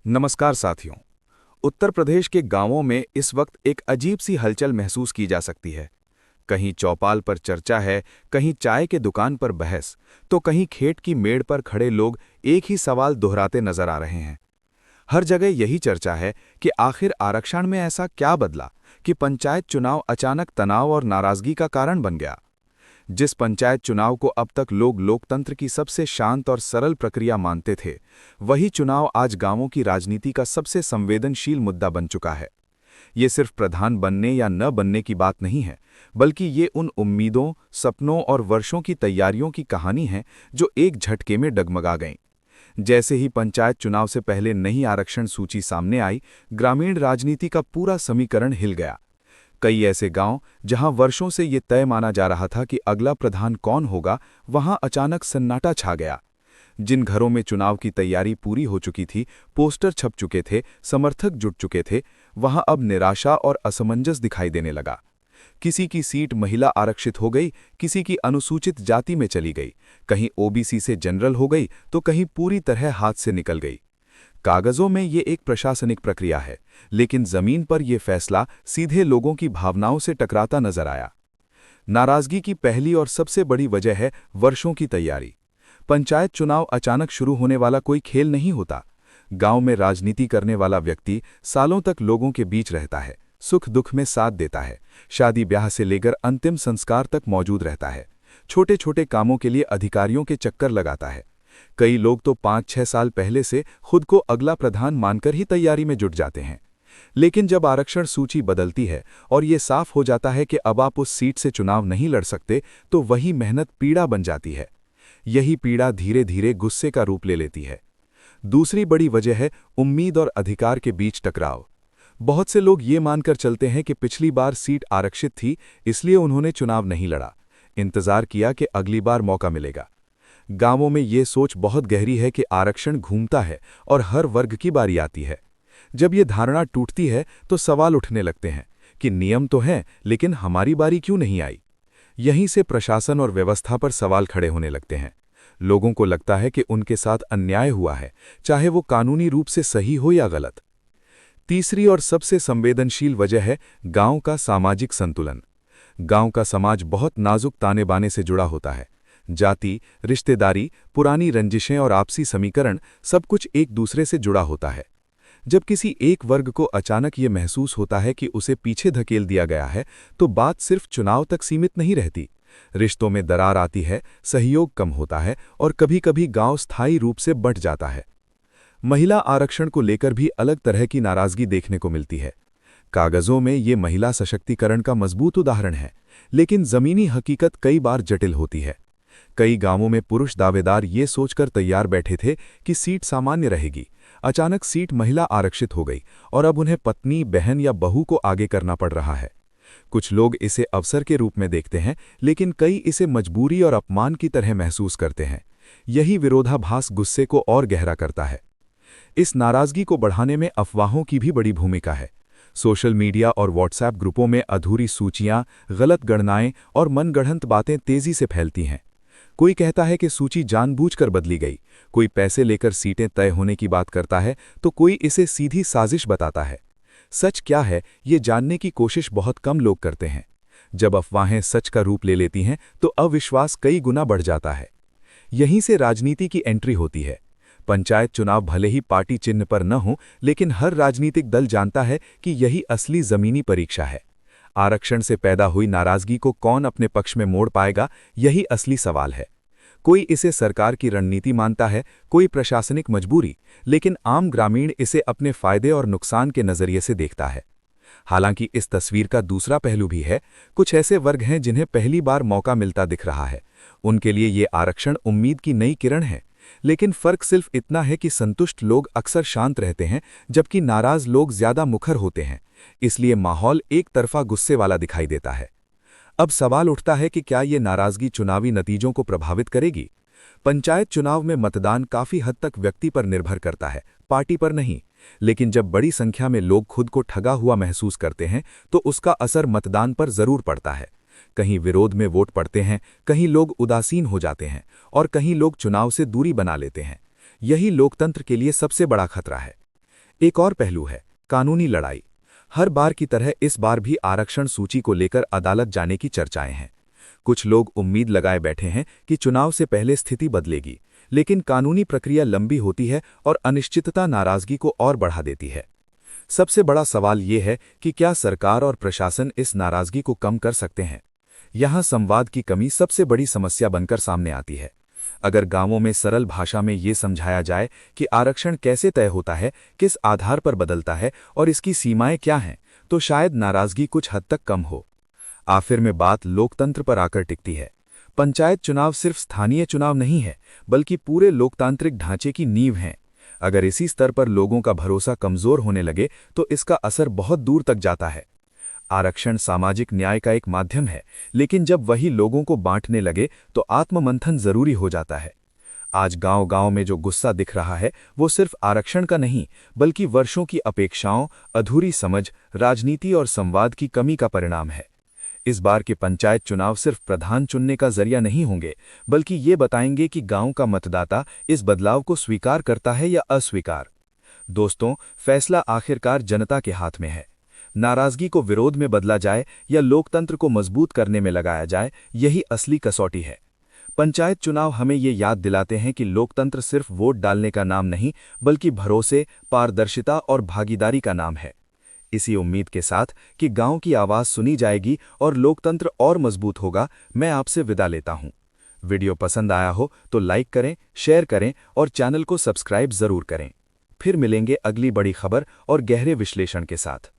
नमस्कार साथियों। उत्तर प्रदेश के गांवों में इस वक्त एक अजीब सी हलचल महसूस की जा सकती है। कहीं चौपाल पर चर्चा है, कहीं चाय के दुकान पर बहस, तो कहीं खेत की मेड़ पर खड़े लोग एक ही सवाल दोहराते नजर आ रहे हैं। हर जगह यही चर्चा है कि आखिर आरक्षण में ऐसा क्या बदला कि पंचायत चुनाव अचानक तनाव और नाराजगी का कारण बन गया। जिस पंचायत चुनाव को अब तक लोग लोकतंत्र की सबसे शांत और सरल प्रक्रिया मानते थे, वही चुनाव आज गांवों की राजनीति का सबसे संवेदनशील मुद्दा बन चुका है। ये सिर्फ प्रधान बनने या न बनने की बात नहीं है, बल्कि ये उन उम्मीदों, सपनों और वर्षों की तैयारियों की कहानी है जो एक झटके में डगमगा गईं। जैसे ही पंचायत चुनाव से पहले नई आरक्षण सूची सामने आई, ग्रामीण राजनीति का पूरा समीकरण हिल गया। कई ऐसे गांव जहां वर्षों से ये तय माना जा रहा था कि अगला प्रधान कौन होगा, वहां अचानक सन्नाटा छा गया। जिन घरों में चुनाव की तैयारी पूरी हो चुकी थी, पोस्टर छप चुके थे, समर्थक जुट चुके थे, वहां अब निराशा और असमंजस दिखाई देने लगा। किसी की सीट महिला आरक्षित हो गई, किसी की अनुसूचित जाति में चली गई, कहीं ओबीसी से जनरल हो गई तो कहीं पूरी तरह हाथ से निकल गई। कागजों में ये एक प्रशासनिक प्रक्रिया है, लेकिन जमीन पर यह फैसला सीधे लोगों की भावनाओं से टकराता नजर आया। नाराजगी की पहली और सबसे बड़ी वजह है वर्षों की तैयारी। पंचायत चुनाव अचानक शुरू होने वाला कोई खेल नहीं होता। गांव में राजनीति करने वाला व्यक्ति सालों तक लोगों के बीच रहता है, सुख दुख में साथ देता है, शादी ब्याह से लेकर अंतिम संस्कार तक मौजूद रहता है, छोटे छोटे कामों के लिए अधिकारियों के चक्कर लगाता है। कई लोग तो 5-6 साल पहले से खुद को अगला प्रधान मानकर ही तैयारी में जुट जाते हैं। लेकिन जब आरक्षण सूची बदलती है और ये साफ हो जाता है कि अब आप उस सीट से चुनाव नहीं लड़ सकते, तो वही मेहनत पीड़ा बन जाती है। यही पीड़ा धीरे धीरे गुस्से का रूप ले लेती है। दूसरी बड़ी वजह है उम्मीद और अधिकार के बीच टकराव। बहुत से लोग ये मानकर चलते हैं कि पिछली बार सीट आरक्षित थी, इसलिए उन्होंने चुनाव नहीं लड़ा, इंतजार किया कि अगली बार मौका मिलेगा। गांवों में ये सोच बहुत गहरी है कि आरक्षण घूमता है और हर वर्ग की बारी आती है। जब ये धारणा टूटती है तो सवाल उठने लगते हैं कि नियम तो हैं, लेकिन हमारी बारी क्यों नहीं आई। यहीं से प्रशासन और व्यवस्था पर सवाल खड़े होने लगते हैं। लोगों को लगता है कि उनके साथ अन्याय हुआ है, चाहे वो कानूनी रूप से सही हो या गलत। तीसरी और सबसे संवेदनशील वजह है गांव का सामाजिक संतुलन। गांव का समाज बहुत नाजुक ताने बाने से जुड़ा होता है। जाति, रिश्तेदारी, पुरानी रंजिशें और आपसी समीकरण, सब कुछ एक दूसरे से जुड़ा होता है। जब किसी एक वर्ग को अचानक ये महसूस होता है कि उसे पीछे धकेल दिया गया है, तो बात सिर्फ चुनाव तक सीमित नहीं रहती। रिश्तों में दरार आती है, सहयोग कम होता है और कभी-कभी गांव स्थायी रूप से बंट जाता है। महिला आरक्षण को लेकर भी अलग तरह की नाराजगी देखने को मिलती है। कागजों में ये महिला सशक्तिकरण का मजबूत उदाहरण है, लेकिन जमीनी हकीकत कई बार जटिल होती है। कई गांवों में पुरुष दावेदार ये सोचकर तैयार बैठे थे कि सीट सामान्य रहेगी। अचानक सीट महिला आरक्षित हो गई और अब उन्हें पत्नी, बहन या बहू को आगे करना पड़ रहा है। कुछ लोग इसे अवसर के रूप में देखते हैं, लेकिन कई इसे मजबूरी और अपमान की तरह महसूस करते हैं। यही विरोधाभास गुस्से को और गहरा करता है। इस नाराजगी को बढ़ाने में अफवाहों की भी बड़ी भूमिका है। सोशल मीडिया और व्हाट्सएप ग्रुपों में अधूरी सूचियां, गलत गणनाएं और मनगढ़ंत बातें तेजी से फैलती हैं। कोई कहता है कि सूची जानबूझकर बदली गई, कोई पैसे लेकर सीटें तय होने की बात करता है, तो कोई इसे सीधी साजिश बताता है। सच क्या है, ये जानने की कोशिश बहुत कम लोग करते हैं। जब अफवाहें सच का रूप ले लेती हैं, तो अविश्वास कई गुना बढ़ जाता है। यहीं से राजनीति की एंट्री होती है। पंचायत चुनाव भले ही पार्टी चिन्ह पर न हो, लेकिन हर राजनीतिक दल जानता है कि यही असली जमीनी परीक्षा है। आरक्षण से पैदा हुई नाराजगी को कौन अपने पक्ष में मोड़ पाएगा, यही असली सवाल है। कोई इसे सरकार की रणनीति मानता है, कोई प्रशासनिक मजबूरी, लेकिन आम ग्रामीण इसे अपने फायदे और नुकसान के नजरिए से देखता है। हालांकि इस तस्वीर का दूसरा पहलू भी है। कुछ ऐसे वर्ग हैं जिन्हें पहली बार मौका मिलता दिख रहा है। उनके लिए ये आरक्षण उम्मीद की नई किरण है। लेकिन फर्क सिर्फ इतना है कि संतुष्ट लोग अक्सर शांत रहते हैं, जबकि नाराज लोग ज्यादा मुखर होते हैं। इसलिए माहौल एक तरफा गुस्से वाला दिखाई देता है। अब सवाल उठता है कि क्या ये नाराजगी चुनावी नतीजों को प्रभावित करेगी। पंचायत चुनाव में मतदान काफी हद तक व्यक्ति पर निर्भर करता है, पार्टी पर नहीं। लेकिन जब बड़ी संख्या में लोग खुद को ठगा हुआ महसूस करते हैं, तो उसका असर मतदान पर जरूर पड़ता है। कहीं विरोध में वोट पड़ते हैं, कहीं लोग उदासीन हो जाते हैं और कहीं लोग चुनाव से दूरी बना लेते हैं। यही लोकतंत्र के लिए सबसे बड़ा खतरा है। एक और पहलू है कानूनी लड़ाई। हर बार की तरह इस बार भी आरक्षण सूची को लेकर अदालत जाने की चर्चाएं हैं। कुछ लोग उम्मीद लगाए बैठे हैं कि चुनाव से पहले स्थिति बदलेगी, लेकिन कानूनी प्रक्रिया लंबी होती है और अनिश्चितता नाराजगी को और बढ़ा देती है। सबसे बड़ा सवाल ये है कि क्या सरकार और प्रशासन इस नाराजगी को कम कर सकते हैं। यहाँ संवाद की कमी सबसे बड़ी समस्या बनकर सामने आती है। अगर गांवों में सरल भाषा में ये समझाया जाए कि आरक्षण कैसे तय होता है, किस आधार पर बदलता है और इसकी सीमाएं क्या हैं, तो शायद नाराजगी कुछ हद तक कम हो। आखिर में बात लोकतंत्र पर आकर टिकती है। पंचायत चुनाव सिर्फ स्थानीय चुनाव नहीं है, बल्कि पूरे लोकतांत्रिक ढांचे की नींव है। अगर इसी स्तर पर लोगों का भरोसा कमजोर होने लगे तो इसका असर बहुत दूर तक जाता है। आरक्षण सामाजिक न्याय का एक माध्यम है, लेकिन जब वही लोगों को बांटने लगे तो आत्ममंथन जरूरी हो जाता है। आज गांव-गांव में जो गुस्सा दिख रहा है वो सिर्फ आरक्षण का नहीं, बल्कि वर्षों की अपेक्षाओं, अधूरी समझ, राजनीति और संवाद की कमी का परिणाम है। इस बार के पंचायत चुनाव सिर्फ प्रधान चुनने का जरिया नहीं होंगे, बल्कि ये बताएंगे कि गांव का मतदाता इस बदलाव को स्वीकार करता है या अस्वीकार। दोस्तों, फैसला आखिरकार जनता के हाथ में है। नाराजगी को विरोध में बदला जाए या लोकतंत्र को मजबूत करने में लगाया जाए, यही असली कसौटी है। पंचायत चुनाव हमें ये याद दिलाते हैं कि लोकतंत्र सिर्फ वोट डालने का नाम नहीं, बल्कि भरोसे, पारदर्शिता और भागीदारी का नाम है। इसी उम्मीद के साथ कि गांव की आवाज सुनी जाएगी और लोकतंत्र और मजबूत होगा, मैं आपसे विदा लेता हूं। वीडियो पसंद आया हो तो लाइक करें, शेयर करें और चैनल को सब्सक्राइब जरूर करें। फिर मिलेंगे अगली बड़ी खबर और गहरे विश्लेषण के साथ।